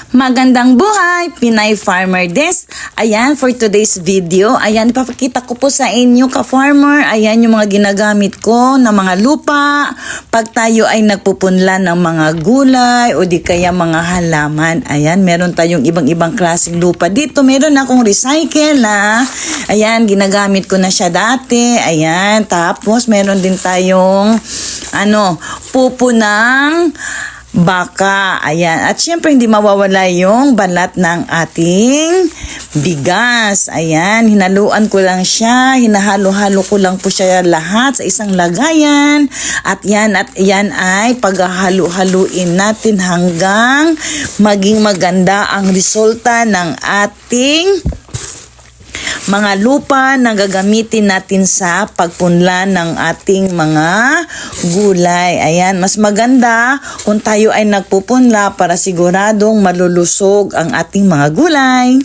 Magandang buhay, Pinay Farmer Des. Ayan, for today's video, ayan, ipapakita ko po sa inyo ka-farmer, ayan yung mga ginagamit ko na mga lupa pag tayo ay nagpupunla ng mga gulay o di kaya mga halaman. Ayan, meron tayong ibang-ibang klaseng lupa dito. Meron akong recycle na, ayan, ginagamit ko na siya dati. Ayan, tapos meron din tayong, pupo ng baka. Ayan. At syempre hindi mawawala yung balat ng ating bigas. Ayan. Hinaluan ko lang siya. Hinahalo-halo ko lang po siya lahat sa isang lagayan. At yan ay paghahalo-haluin natin hanggang maging maganda ang resulta ng ating mga lupa na gagamitin natin sa pagpunla ng ating mga gulay. Ayan, mas maganda kung tayo ay nagpupunla para siguradong malulusog ang ating mga gulay.